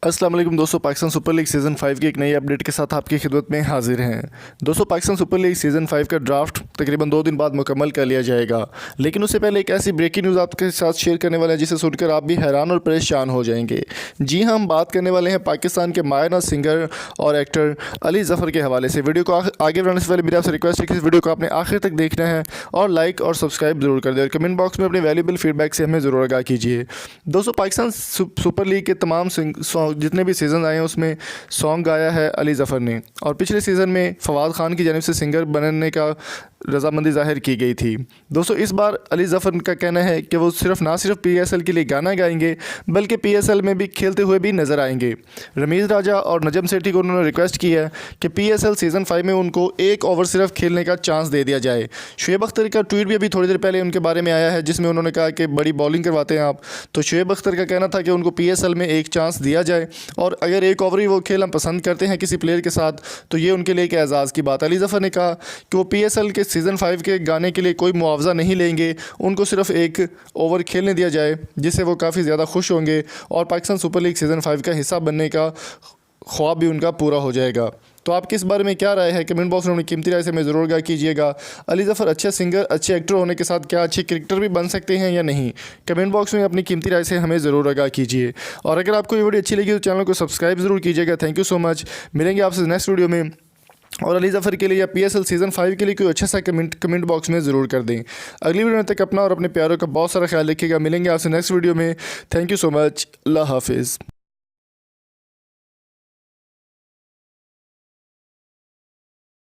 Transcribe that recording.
अस्सलाम वालेकुम दोस्तों, पाकिस्तान सुपर लीग सीज़न 5 की एक नई अपडेट के साथ आपकी खिदमत में हाजिर हैं। दोस्तों, पाकिस्तान सुपर लीग सीज़न 5 का ड्राफ्ट तकरीबन 2 दिन बाद मुकम्मल कर लिया जाएगा, लेकिन उससे पहले एक ऐसी ब्रेकिंग न्यूज़ आपके साथ शेयर करने वाले हैं जिसे सुनकर आप भी हैरान और परेशान हो जाएंगे। जी हाँ, हम बात करने वाले हैं पाकिस्तान के मायना सिंगर और एक्टर अली ज़फ़र के हवाले से। वीडियो को आगे बढ़ाने से पहले मेरी आपसे रिक्वेस्ट है कि इस वीडियो को आपने आखिर तक देखना है और लाइक और सब्सक्राइब जरूर कर दें और कमेंट बॉक्स में अपने वैल्यूबल फीडबैक से हमें ज़रूर आगाह कीजिए। दोस्तों, पाकिस्तान सुपर लीग के तमाम जितने भी सीज़न आए हैं उसमें सॉन्ग गाया है अली ज़फ़र ने, और पिछले सीज़न में फवाद खान की जानिब से सिंगर बनने का रजामंदी ज़ाहिर की गई थी। दोस्तों, इस बार अली ज़फ़र का कहना है कि वो ना सिर्फ PSL के लिए गाना गाएंगे बल्कि PSL में भी खेलते हुए भी नज़र आएंगे। रमीज़ राजा और नजम सेठी को उन्होंने रिक्वेस्ट की है कि PSL सीज़न 5 में उनको 1 ओवर सिर्फ खेलने का चांस दे दिया जाए। शुएब अख्तर का ट्वीट भी अभी थोड़ी देर पहले उनके बारे में आया है जिसमें उन्होंने कहा कि बड़ी बॉलिंग करवाते हैं आप। तो शुएब अख्तर का कहना था कि उनको PSL में एक चांस दिया जाए और अगर 1 ओवर ही वो खेलना पसंद करते हैं किसी प्लेयर के साथ तो ये उनके लिए एक एजाज़ की बात। अली ज़फ़र ने कहा कि वो PSL के सीज़न 5 के गाने के लिए कोई मुआवजा नहीं लेंगे, उनको सिर्फ 1 ओवर खेलने दिया जाए जिससे वो काफ़ी ज़्यादा खुश होंगे और पाकिस्तान सुपर लीग सीज़न 5 का हिस्सा बनने का ख्वाब भी उनका पूरा हो जाएगा। तो आपकी इस बारे में क्या राय है? कमेंट बॉक्स में अपनी कीमती राय से हमें ज़रूर आगाह कीजिएगा। अली ज़फ़र अच्छे सिंगर, अच्छे एक्टर होने के साथ क्या अच्छे क्रिकेटर भी बन सकते हैं या नहीं? कमेंट बॉक्स में अपनी कीमती राय से हमें ज़रूर आगाह कीजिए। और अगर आपको ये वीडियो अच्छी लगी तो चैनल को सब्सक्राइब ज़रूर कीजिएगा। Thank you so much. मिलेंगे आपसे नेक्स्ट वीडियो में। और अली ज़फ़र के लिए या PSL सीज़न 5 के लिए कोई अच्छा सा कमेंट बॉक्स में ज़रूर कर दें। अगली वीडियो तक अपना और अपने प्यारों का बहुत सारा ख्याल रखिएगा। मिलेंगे आपसे नेक्स्ट वीडियो में। Thank you so much. अल्लाह हाफिज़।